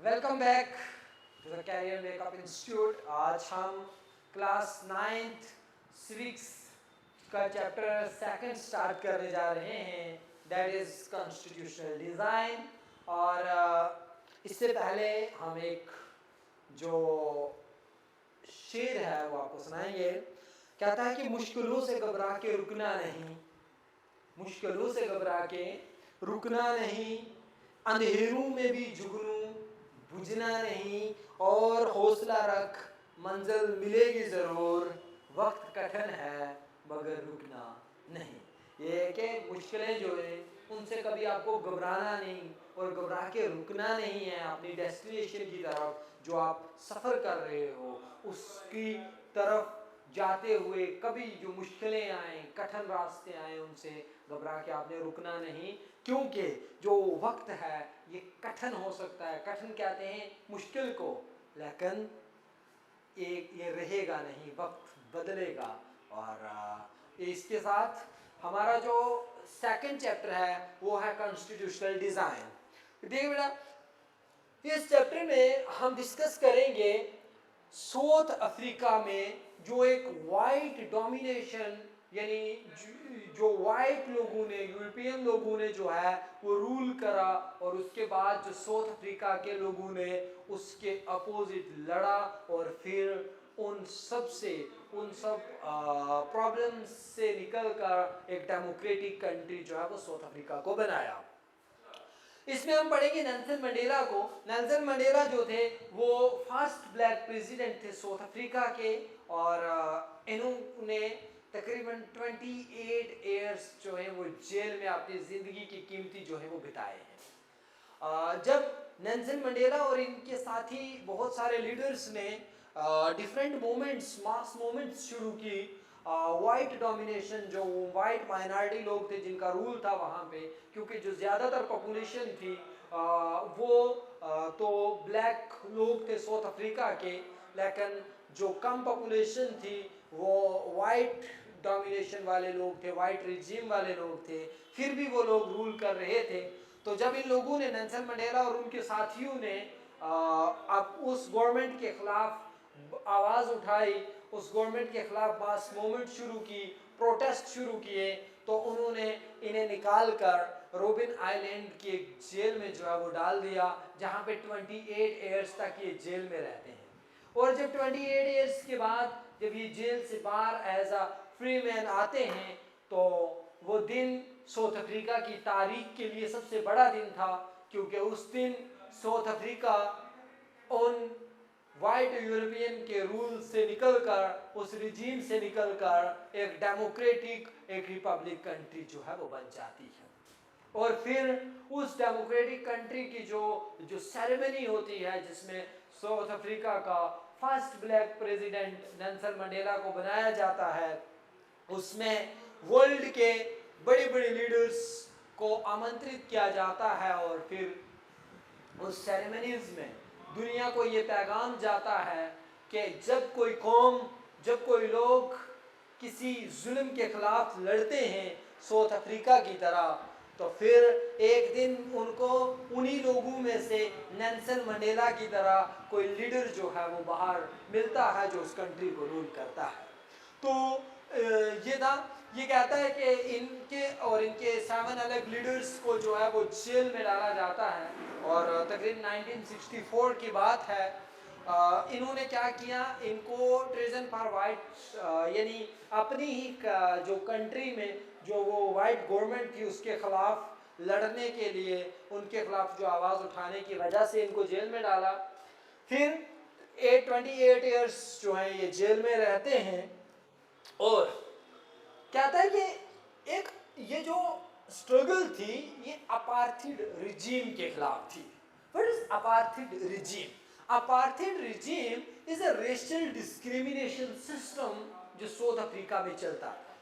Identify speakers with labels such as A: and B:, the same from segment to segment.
A: Welcome back to the career makeup institute. आज हम class 9th civics का chapter second start करने जा रहे हैं, दैट इज़ कॉन्स्टिट्यूशनल डिज़ाइन। और इससे पहले हम एक जो शेर है वो आपको सुनाएंगे। कहता है कि मुश्किलों से घबरा के रुकना नहीं, मुश्किलों से घबरा के रुकना नहीं, अंधेरों में भी जुगनू बुझना नहीं, और हौसला रख मंजिल मिलेगी ज़रूर, वक्त कठिन है मगर रुकना नहीं। ये है कि मुश्किलें जो है उनसे कभी आपको घबराना नहीं और घबरा के रुकना नहीं है। अपनी डेस्टिनेशन की तरफ जो आप सफ़र कर रहे हो उसकी तरफ जाते हुए कभी जो मुश्किलें आए, कठिन रास्ते आए, उनसे घबरा के आपने रुकना नहीं, क्योंकि जो वक्त है ये कठिन हो सकता है। कठिन कहते हैं मुश्किल को, लेकिन ये रहेगा नहीं, वक्त बदलेगा। और इसके साथ हमारा जो सेकंड चैप्टर है वो है कॉन्स्टिट्यूशनल डिज़ाइन। देखिए बेटा, इस चैप्टर में हम डिस्कस करेंगे साउथ अफ्रीका में जो एक वाइट डोमिनेशन, यानी जो वाइट लोगों ने, यूरोपियन लोगों ने जो है वो रूल करा, और उसके बाद जो साउथ अफ्रीका के लोगों ने उसके अपोजिट लड़ा, और फिर उन सब प्रॉब्लम्स से निकलकर एक डेमोक्रेटिक कंट्री जो है वो साउथ अफ्रीका को बनाया। इसमें हम पढ़ेंगे नेल्सन मंडेला को। नेल्सन मंडेला जो थे वो फर्स्ट ब्लैक प्रेसिडेंट थे साउथ अफ्रीका के, और इन्होंने तकरीबन 28 ईयर्स जो है वो जेल में अपनी ज़िंदगी की कीमती जो है वो बिताए हैं। जब नेल्सन मंडेला और इनके साथी बहुत सारे लीडर्स ने डिफरेंट मूवमेंट्स, मास मूवमेंट्स शुरू की, वाइट डोमिनेशन, जो वाइट माइनॉरिटी लोग थे जिनका रूल था वहाँ पे, क्योंकि जो ज़्यादातर पॉपुलेशन थी तो ब्लैक लोग थे साउथ अफ्रीका के, लेकिन जो कम पॉपुलेशन थी वो वाइट डोमिनेशन वाले लोग थे, वाइट रिजीम वाले लोग थे, फिर भी वो लोग रूल कर रहे थे। तो जब इन लोगों ने, नेल्सन मंडेला और उनके साथियों ने अब उस गवर्नमेंट के खिलाफ आवाज़ उठाई, उस गवर्नमेंट के खिलाफ मास मूवमेंट शुरू की, प्रोटेस्ट शुरू किए, तो उन्होंने इन्हें निकाल कर रोबिन आइलैंड की एक जेल में जो है वो डाल दिया, जहाँ पे 28 ईयर्स तक ये जेल में रहते हैं। और जब 28 ईयर्स के बाद जब ये जेल से बाहर एज अ फ्री मैन आते हैं, तो वो दिन साउथ अफ्रीका की तारीख के लिए सबसे बड़ा दिन था, क्योंकि उस दिन साउथ अफ्रीका उन वाइट यूरोपियन के रूल से निकलकर, उस रिजीम से निकलकर एक डेमोक्रेटिक, एक रिपब्लिक कंट्री जो है वो बन जाती है। और फिर उस डेमोक्रेटिक कंट्री की जो सेरेमनी होती है, जिसमें साउथ अफ्रीका का first black president Nelson Mandela को बनाया जाता है, उसमें वर्ल्ड के बड़े बड़े लीडर्स को आमंत्रित किया जाता है, और फिर उस सेरेमनीज में दुनिया को ये पैगाम जाता है कि जब कोई कौम, जब कोई लोग किसी जुल्म के खिलाफ लड़ते हैं साउथ अफ्रीका की तरह, तो फिर एक दिन उनको उन्हीं लोगों में से नेल्सन मंडेला की तरह कोई लीडर जो है वो बाहर मिलता है, जो उस कंट्री को रूल करता है। तो ये कहता है कि इनके और इनके 7 अलग लीडर्स को जो है वो जेल में डाला जाता है, और तकरीबन 1964 की बात है। इन्होंने क्या किया, इनको ट्रेजन फॉर वाइट, यानी अपनी ही जो कंट्री में जो वो वाइट गवर्नमेंट थी उसके खिलाफ लड़ने के लिए, उनके खिलाफ जो आवाज़ उठाने की वजह से इनको जेल में डाला। फिर 28 ईयर्स जो है ये जेल में रहते हैं, और कहता है कि एक ये जो स्ट्रगल थी ये अपार्थिड रिजीम के खिलाफ थी। What is apartheid regime? Apartheid regime is a racial discrimination system जो साउथ अफ्रीका में चलता था।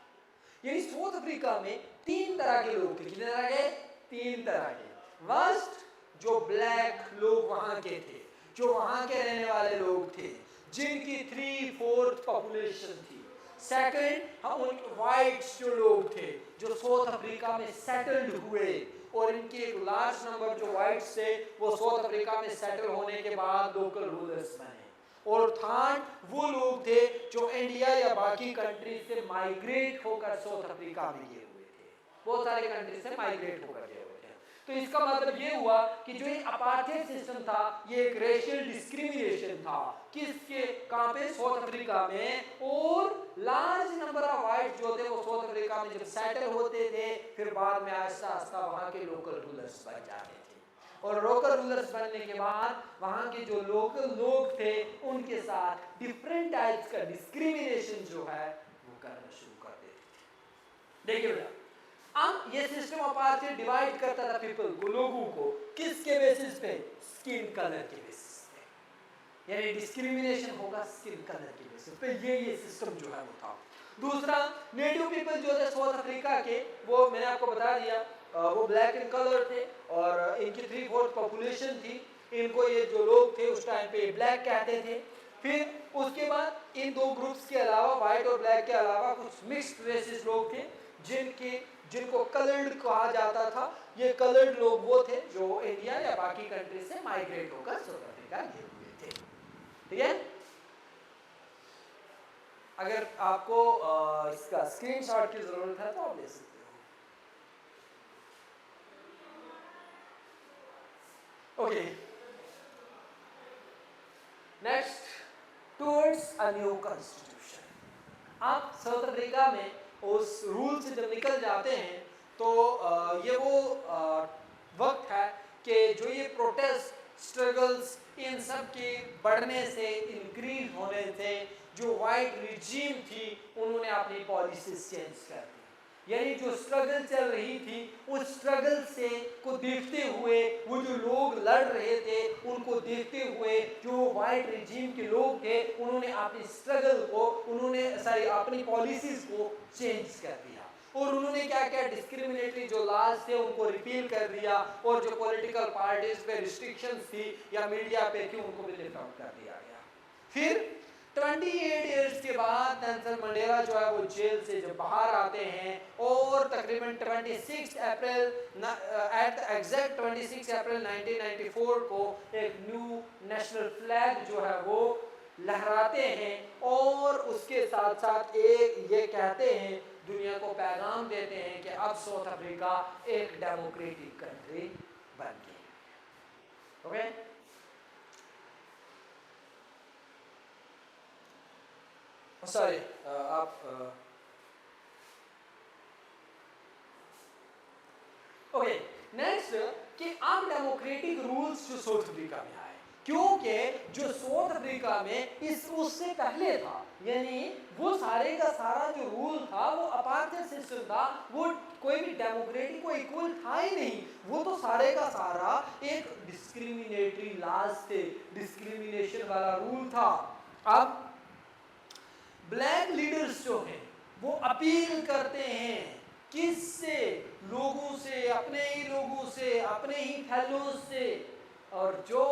A: यानी साउथ अफ्रीका में 3 तरह के लोग थे। कितने तरह के? 3 तरह के। फर्स्ट, जो ब्लैक लोग वहां के थे, जो वहां के रहने वाले लोग थे, जिनकी 3/4 पॉपुलेशन थी। सेकंड, हम उन वाइट्स जो लोग थे जो साउथ अफ्रीका में सेटल्ड हुए, और इनके एक लार्ज नंबर जो वाइट्स थे वो साउथ अफ्रीका में सेटल होने के बाद लोकल रूलर्स बने। और थर्ड वो लोग थे जो इंडिया या बाकी कंट्री से माइग्रेट होकर साउथ अफ्रीका में गए हुए थे, बहुत सारे कंट्री से माइग्रेट होकर गए हुए थे। तो इसका मतलब ये हुआ कि जो ये अपार्थाइड सिस्टम था ये एक रेशियल डिस्क्रिमिनेशन था, किसके कहां पे, साउथ अफ्रीका में। और लार्ज नंबर ऑफ वाइट जो थे वो साउथ अफ्रीका में जब सेटल होते थे फिर बाद में आहिस्ता आहिस्ता वहां के लोकल रूलर्स बन जाते थे। और लोकल रूलर्स बनने के बाद वहां के जो लोकल लोग थे उनके साथ डिफरेंट टाइप्स का डिस्क्रिमिनेशन जो है वो करना शुरू कर देते थे। देखिए बेटा, अब ये सिस्टम अपार्थाइड डिवाइड करता था पीपल को, लोगों को, किसके बेसिस पे, स्किन कलर के बेसिस पे, यानी डिस्क्रिमिनेशन होगा स्किन कलर के बेसिस पे। ये सिस्टम जो है वो था। दूसरा, नेटिव पीपल जो थे साउथ अफ्रीका के, वो मैंने आपको बता दिया वो ब्लैक इन कलर थे और इनकी 3/4 पॉपुलेशन थी। इनको ये जो लोग थे उस टाइम पे ब्लैक कहते थे। फिर उसके बाद इन दो ग्रुप्स के अलावा, व्हाइट और ब्लैक के अलावा, कुछ मिक्स्ड रेसेस लोग थे जिनको कलर्ड कहा जाता था। ये कलर्ड लोग वो थे जो इंडिया या बाकी कंट्री से माइग्रेट होकर साउथ अफ्रीका गए हुए थे। ठीक है, अगर आपको इसका स्क्रीनशॉट की जरूरत है तो आप ले सकते हो। Okay, next, towards a new constitution. आप साउथ अफ्रीका में उस रूल से जब निकल जाते हैं तो ये वो वक्त है कि जो ये प्रोटेस्ट स्ट्रगल्स इन सब के बढ़ने से, इंक्रीज होने से, जो वाइट रिजीम थी उन्होंने अपनी पॉलिसीज चेंज कर दी। यानी जो स्ट्रगल चल रही थी उस स्ट्रगल से को देखते हुए, वो जो लोग लड़ रहे थे उनको देखते हुए, जो वाइट रिजीम के लोग थे उन्होंने अपनी स्ट्रगल को, अपनी पॉलिसीज को चेंज कर दिया। और उन्होंने क्या क्या डिस्क्रिमिनेटरी जो लॉज थे उनको रिपील कर दिया, और जो पॉलिटिकल पार्टीज पे रिस्ट्रिक्शंस थी या मीडिया पे थी उनको भी लिफ्ट आउट कर दिया गया। फिर 28 इयर्स के बाद नेल्सन मंडेला जो है वो जेल से जब बाहर आते हैं और तकरीबन 26 अप्रैल एट एग्जैक्ट 26 अप्रैल 1994 को एक न्यू नेशनल फ्लैग जो है वो लहराते हैं और उसके साथ साथ ये कहते हैं, दुनिया को पैगाम देते हैं कि अब साउथ अफ्रीका एक डेमोक्रेटिक कंट्री बन गई। ओके, सॉरी आप ओके, नेक्स्ट कि अब डेमोक्रेटिक रूल्स जो साउथ अफ्रीका में आए, क्योंकि जो साउथ अफ्रीका में उससे पहले था, यानी वो सारे का सारा जो रूल था वो अपार्थाइड सिस्टम था, वो कोई भी डेमोक्रेटिक को इक्वल था ही नहीं, वो तो सारे का सारा एक डिस्क्रिमिनेटरी लॉज थे, डिस्क्रिमिनेशन वाला रूल था। अब ब्लैक लीडर्स जो हैं वो अपील करते हैं किससे, लोगों से, अपने ही लोगों से, अपने ही फेलोज से, और जो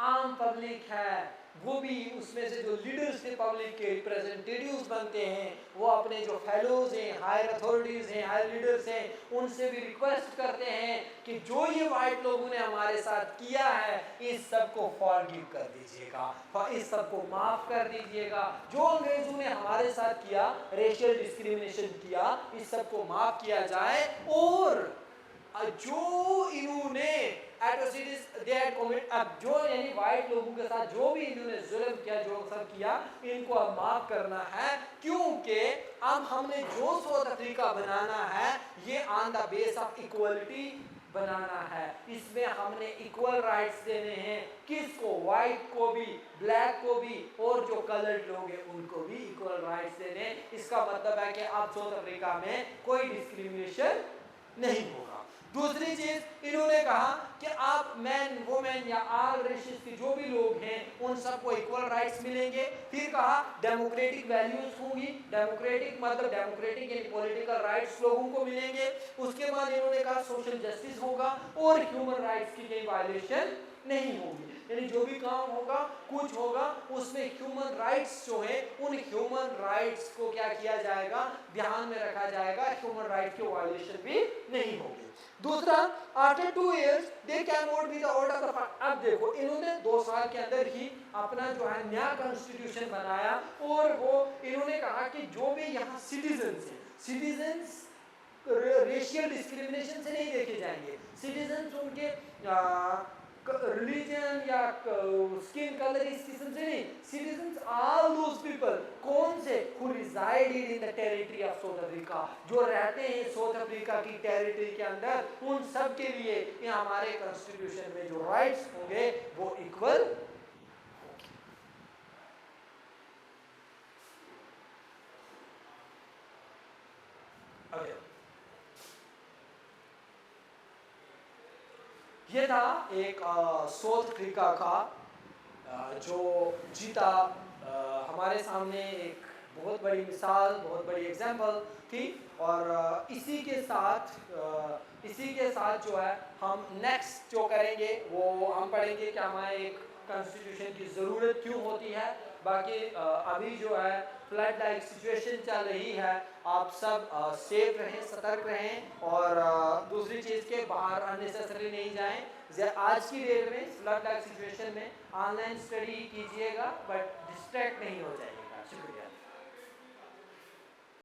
A: आम पब्लिक है वो भी उसमें से जो लीडर्स थे पब्लिक के रिप्रेजेंटेटिव्स बनते हैं, वो अपने जो फेलोज हैं, हायर अथॉरिटीज हैं, हायर लीडर्स हैं, उनसे भी रिक्वेस्ट करते हैं कि जो ये वाइट लोगों ने हमारे साथ किया है इस सब को फॉरगिव कर दीजिएगा, इस सब को माफ कर दीजिएगा, जो अंग्रेजों ने हमारे साथ किया, रेशियल डिस्क्रिमिनेशन किया, इस सब को माफ किया जाए, और जो इन्होंने एट्रोसिटीज दे हैड कमिट, अब जो यानी वाइट लोगों के साथ जो भी इन्होंने जुल्म किया, जो सब किया, इनको अब माफ करना है, क्योंकि अब हमने जो साउथ अफ्रीका बनाना है ये on the base of equality बनाना है, इसमें हमने इक्वल राइट्स देने हैं, किसको, वाइट को भी, ब्लैक को भी, और जो कलर्ड लोग हैं उनको भी इक्वल राइट्स देने। इसका मतलब है कि अब साउथ अफ्रीका में कोई डिस्क्रिमिनेशन नहीं होगा। दूसरी चीज इन्होंने कहा कि आप मैन, वुमेन या ऑल रेसेस के जो भी लोग हैं उन सबको इक्वल राइट्स मिलेंगे। फिर कहा डेमोक्रेटिक वैल्यूज होंगी, डेमोक्रेटिक मतलब डेमोक्रेटिक यानी पॉलिटिकल राइट्स लोगों को मिलेंगे। उसके बाद इन्होंने कहा सोशल जस्टिस होगा और ह्यूमन राइट्स की कोई वायलेशन नहीं होगी। यानी जो भी काम होगा, कुछ होगा, उसमें ह्यूमन राइट्स जो है, उन ह्यूमन राइट्स को क्या किया जाएगा, ध्यान में रखा जाएगा, ह्यूमन राइट की वायलेशन भी नहीं होगी। दूसरा, after 2 years they can vote be the order of the. अब देखो इन्होंने 2 साल के अंदर ही अपना जो है नया कॉन्स्टिट्यूशन बनाया, और वो इन्होंने कहा कि जो भी यहाँ सिटीजन्स हैं, सिटीजन्स रेशियल डिस्क्रिमिनेशन से नहीं देखे जाएंगे, सिटीजन्स उनके रिलीजन या स्किन कलर इस किस्म से नहीं, सिटीजन्स ऑल दोस पीपल, कौन से, who resided in the territory of south Africa, जो रहते हैं साउथ अफ्रीका की टेरिटरी के अंदर, उन सब के लिए ये हमारे कॉन्स्टिट्यूशन में जो राइट्स होंगे वो इक्वल। ये था एक साउथ अफ्रीका का जो जीता, हमारे सामने एक बहुत बड़ी मिसाल, बहुत बड़ी एग्जाम्पल थी। और इसी के साथ जो है हम नेक्स्ट जो करेंगे वो हम पढ़ेंगे कि हमारे एक कॉन्स्टिट्यूशन की ज़रूरत क्यों होती है। बाकी अभी जो है फ्लड लाइक सिचुएशन चल रही है, आप सब सेफ रहें, सतर्क रहें, और दूसरी चीज़ के बाहर अननेसेसरी नहीं जाएं। आज की डेट में फ्लड लाइक सिचुएशन में ऑनलाइन स्टडी कीजिएगा, बट डिस्ट्रैक्ट नहीं हो जाइएगा। शुक्रिया।